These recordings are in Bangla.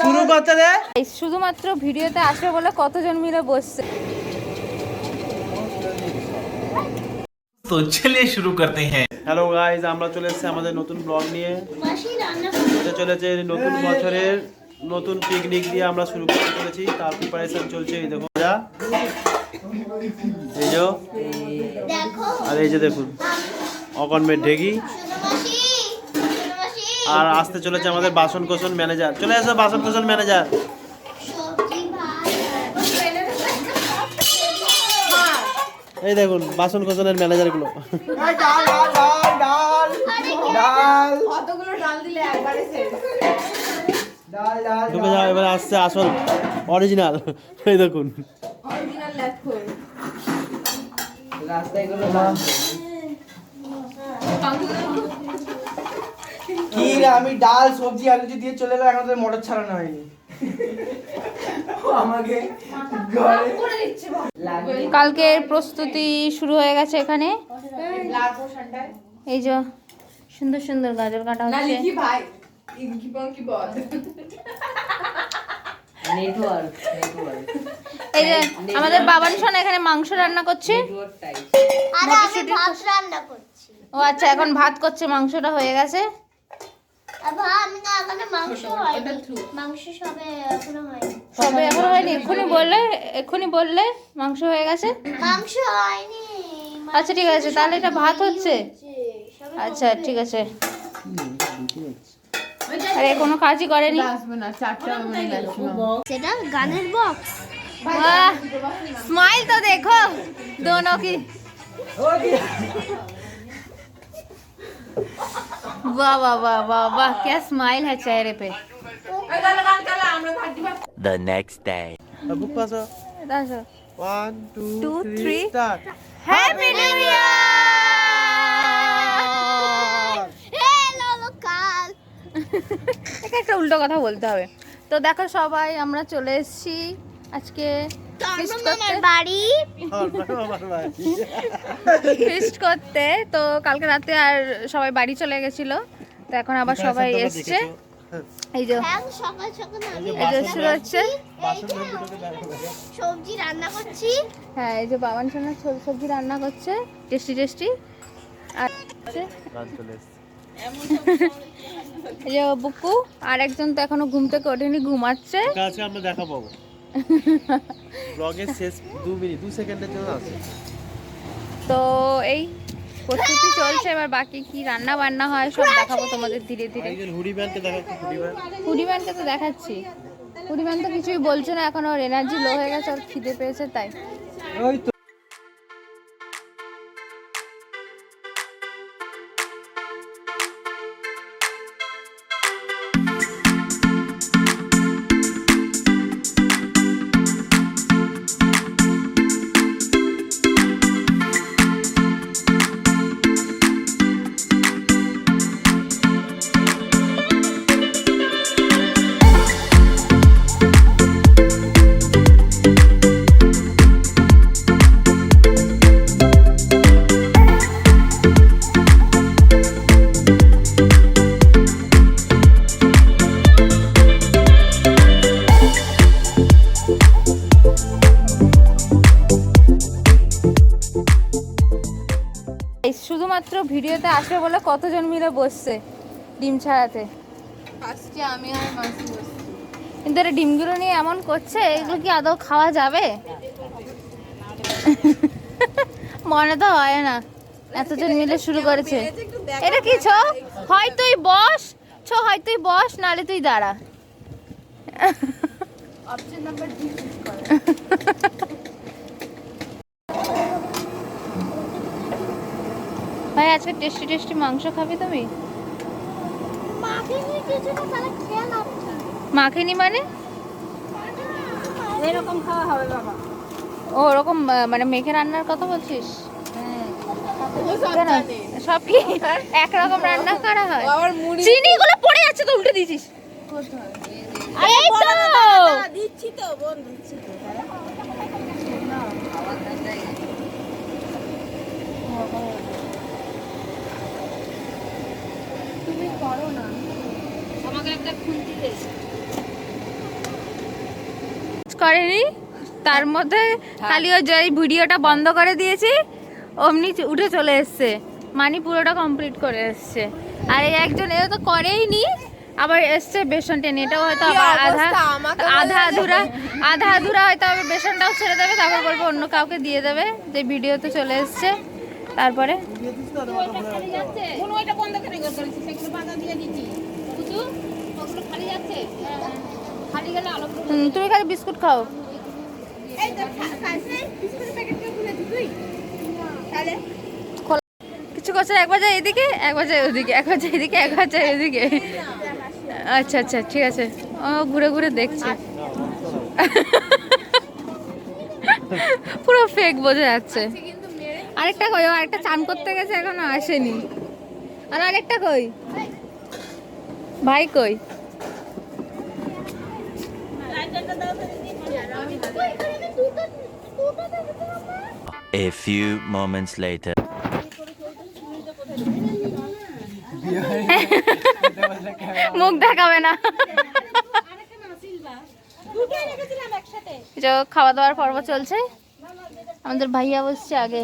শুরু করতে দে। শুধুমাত্র ভিডিওতে আসবে বলে কতজন মিলে বসছে। তো চলিए শুরু করতে हैं। হ্যালো গাইস, আমরা চলে এসেছি আমাদের নতুন ব্লগ নিয়ে। এটা চলেছে নতুন বছরের নতুন পিকনিক দিয়ে আমরা শুরু করতে চলেছি। তার প্রিপারেশন চলছে। এই দেখো যা, এই যে আর এই যে দেখুন অকর্মের ঢেগি। আর আসতে চলেছে আমাদের বাসন কোসন ম্যানেজার। চলে আসো বাসন কোসন ম্যানেজার। এই দেখুন বাসন কোসনের ম্যানেজার গুলো। ঢুকে যাও, এবার আসছে আসল অরিজিনাল। এই দেখুন কি রে, আমি ডাল সবজি আলু দিয়ে চলে এলাম, এখন তো মটর ছাড়ানো হয়নি। আমাকে কালকের প্রস্তুতি শুরু হয়ে গেছে এখানে। এই যে সুন্দর সুন্দর গাজর কাটা হচ্ছে। এই যে আমাদের বাবান সোনা এখানে মাংস রান্না করছে। ও আচ্ছা, এখন ভাত করছে, মাংসটা হয়ে গেছে। সবে এখনো হয়নি। এক্ষুনি বললে মাংস হয়ে গেছে। আচ্ছা ঠিক আছে, তাহলে এটা ভাত হচ্ছে। আচ্ছা ঠিক আছে। আরে কোনো কাজই করেনি। সেটা গানের বক্স। स्माइल तो देखो दोनों की। वाह वाह वाह वाह वाह, क्या स्माइल है चेहरे पे। The next day. Book Passo 1 2 3 start. Happy new year. Hello local. এটা একটা উল্টো কথা বলতে হবে। তো দেখো সবাই আমরা চলে এসেছি আজকে বাড়ি ফিস্ট করতে। তো কালকে রাতে আর সবাই বাড়ি চলে গেছিল, তো এখন আবার সবাই এসছে। এই যে সকাল সকাল এই যে শুরু হচ্ছে। সবজি রান্না করছি। হ্যাঁ, এই যে বাবান সোনা সবজি রান্না করছে, টেস্টি টেস্টি। আর এই যে বুকু আর একজন তো এখনো ঘুম থেকে ওঠেনি, ঘুমাচ্ছে। আজকে আমরা দেখা পাবো ব্লগের শেষ 2 মিনিট 2 সেকেন্ডের জন্য আছে। তো এই প্রস্তুতি চলছে, এবার বাকি কি রান্না বান্না হয় সব দেখাবো তোমাদের ধীরে ধীরে। হুডি ব্যান্ডকে দেখাচ্ছি। হুডি ব্যান্ডকে তো দেখাচ্ছি। হুডি ব্যান্ড তো কিছুই বলছে না, এখন ওর এনার্জি লো হয়ে গেছে, ওর খিদে পেয়েছে তাই। ওই তো শুধুমাত্র ভিডিওতে আসবে বলে কতজন মিলে বসছে ডিম ছাড়াতে। আজকে আমি আর মাসি বসছি। কিন্তু এটা ডিমগুলো নিয়ে এমন করছে, এগুলো কি আদৌ খাওয়া যাবে? মনে তো হয় না, এতজন মিলে শুরু করেছে। এটা কি ছো? হয় তুই বস, হয় তুই বস, নালে তুই দাঁড়া। অপশন নাম্বার 2 চুজ করো। ভাই আজকে টেস্টি টেস্টি মাংস খাবি তুমি? মাখিনি মানে এরকম খাওয়া হবে বাবা। ও ওরকম মানে মেখে রান্নার কথা বলছিস? কেন সব কি একরকম রান্না করা হয়? চিনি গুলো পড়ে যাচ্ছে তো, উল্টে দিয়েছিস। এই তো দিচ্ছি তো বোন, দিচ্ছি তো। তুমি করো না, আমাকে একটা খুন্তি দে। করেনি, তার মধ্যে খালি ওই যে ভিডিওটা বন্ধ করে দিয়েছি, অমনি উঠে চলে এসছে। মানি পুরোটা কমপ্লিট করে এসছে। আর এই একজন এও তো করেই নি, আবার এসছে বেসন টেনে। এটাও হয়তো আবার আধা আধুরা হয়তো আবার বেসনটাও ছেড়ে দেবে, তারপর বলবো অন্য কাউকে দিয়ে দেবে, যে ভিডিওতে চলে এসছে। তারপরে তুমি খালি বিস্কুট খাও। কিছু করছে, একবার যায় এদিকে, একবার যায় ওদিকে, একবার যায় এদিকে, একবার যায় এদিকে। আচ্ছা আচ্ছা, ঠিক আছে। ও ঘুরে ঘুরে দেখছে। পুরো ফেক বোঝা যাচ্ছে। আরেকটা কই? ও আরেকটা চান করতে গেছে, এখনো আসেনি। আর আরেকটা কই? ভাই কই? A few moments later. মুখ দেখাবে না। খাওয়া দাওয়ার পর্ব চলছে। আমাদের ভাইয়া বসছে আগে।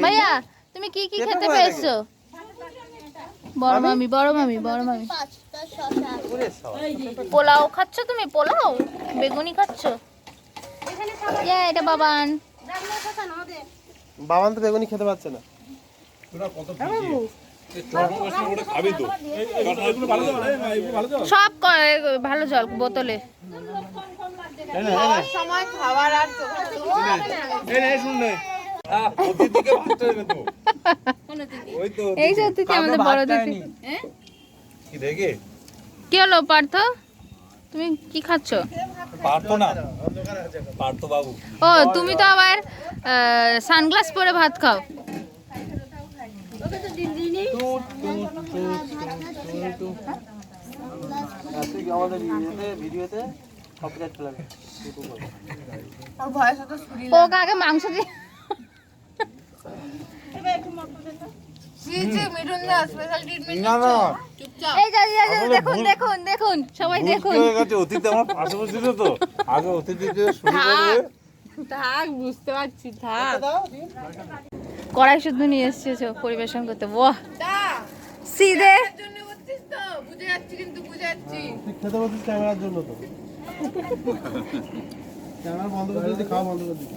ভাইয়া তুমি কি কি খেতে পেয়েছো? বড় মামি, বড় মামি, বড় মামি। পোলাও খাচ্ছ তুমি? পোলাও বেগুনি খাচ্ছ? এটা বাবান। বাবান তো বেগুনি খেতে পারছে না। সব ভালো জল বোতলে। সময় খাবার আর এই যে অতিথি, আমাদের বড় অতিথি। কি হলো পার্থ, তুমি কি খাচ্ছ? ও তুমি তো আবার সানগ্লাস পরে ভাত খাও। ওকে আগে মাংস দিয়ে দেখুন দেখুন দেখুন সবাই দেখুন। বুঝতে পারছি, থাক। কড়াই শুদ্ধ নিয়ে এসেছো পরিবেশন করতে। বাহ সিধে বুঝে যাচ্ছি, কিন্তু বুঝে যাচ্ছি খেতে বলছিস ক্যামেরার জন্য, তো ক্যামেরা বন্ধ করে দিতে, খাওয়া বন্ধ করে দিতে।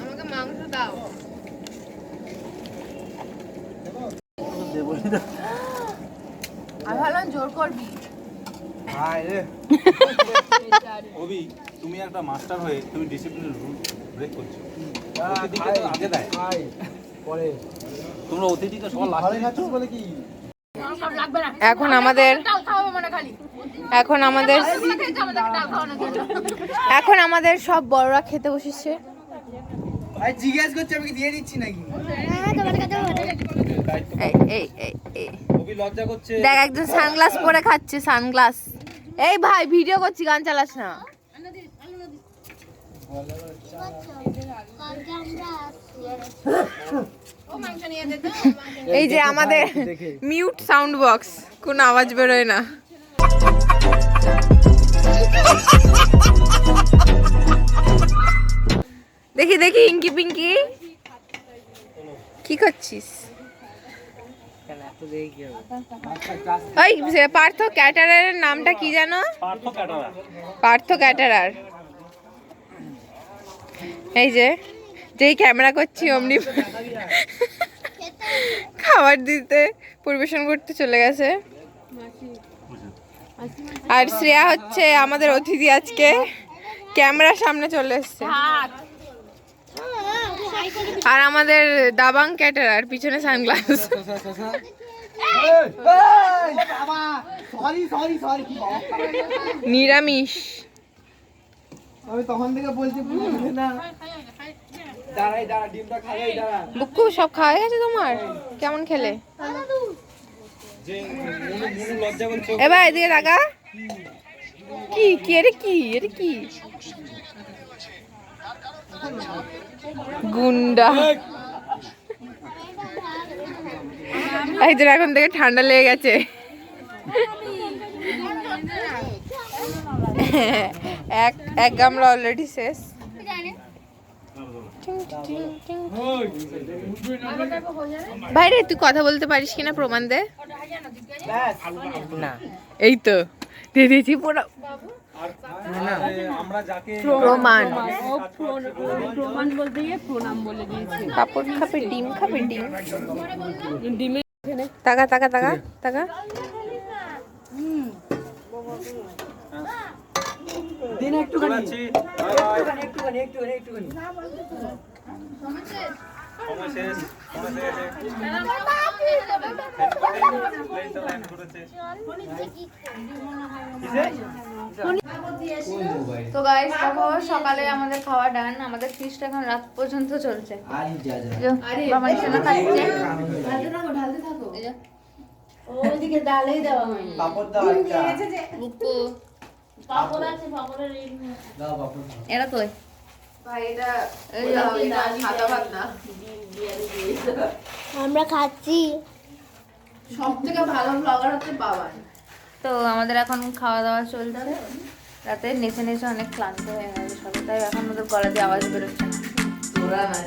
আমাকে মাংস দাও। আমি ভাবলাম জোর করবি। অভি, তুমি একটা মাস্টার হয়ে তুমি ডিসিপ্লিনের রুল ব্রেক করছো। অতিথিকে তো আগে দেয়, পরে তোমরা অতিথিকে সবার লাস্টে খাচ্ছিস বলে কি? এখন আমাদের এখন আমাদের সব বড়রা খেতে বসেছে। জিজ্ঞেস করছি আমি কি দিয়ে দিচ্ছি নাকি? অভি লজ্জা করছে। দেখ একজন সানগ্লাস পরে খাচ্ছে, সানগ্লাস। এই ভাই ভিডিও করছি, গান চালাস না। এই যে আমাদের মিউট সাউন্ড বক্স, কোনো আওয়াজ বেরোয় না। দেখি দেখি ইঙ্কি পিঙ্কি কি করছিস? ওই পার্থ ক্যাটারারের নামটা কি জানো? পার্থ ক্যাটারার। এই যে যেই ক্যামেরা করছি অমনি খাবার দিতে পরিবেশন করতে চলে গেছে। আর শ্রেয়া হচ্ছে আমাদের অতিথি, আজকে ক্যামেরার সামনে চলে এসছে। আর আমাদের দাবাং ক্যাটারার পিছনে সানগ্লাস। নিরামিষ। আমি তখন থেকে বলছি না। বুকু সব খাওয়া গেছে তোমার? কেমন খেলে? এবার এদিকে টাকা কি কি এটা কি এটা কি গুন্ডা। এই যে এখন থেকে ঠান্ডা লেগে গেছে। এক গামলা অলরেডি শেষ। বাইরে তুই কথা বলতে পারিস কিনা প্রমাণ দে। না এই তো দিয়ে দিয়েছি পুরো আমরা যাকে প্রমাণ। প্রমাণ বলতে গিয়ে প্রণাম বলে দিয়েছি। পাপড় খাবে, ডিম খাবে, ডিম। তাকা তাকা তাকা তাকা। দিন একটুখানি যাচ্ছি বাই বাই একটুখানি একটুখানি সময় শেষ সময় শেষ প্লেনটা ল্যান্ড করেছে তো গাইস দেখো সকালে আমাদের খাওয়া ডান, আমাদের ফিস্ট এখন রাত পর্যন্ত চলছে। মামা সোনা খাচ্ছে। এই যে, ওইদিকে ডালেই দেওয়া হয়নি। পাপড় দাও একটা বুকু পাপড় আছে, পাপড়ের এই দাও পাপড় এরা কই? ভাই এটা সাদা ভাত না, আমরা খাচ্ছি। সব থেকে ভালো ব্লগার হচ্ছে বাবা। তো আমাদের এখন খাওয়া দাওয়া চলছে। রাতে নেচে নেচে অনেক ক্লান্ত হয়ে গেছে সবাই, তাই এখন ওদের গলা দিয়ে আওয়াজ বেরোচ্ছে না। তোরা না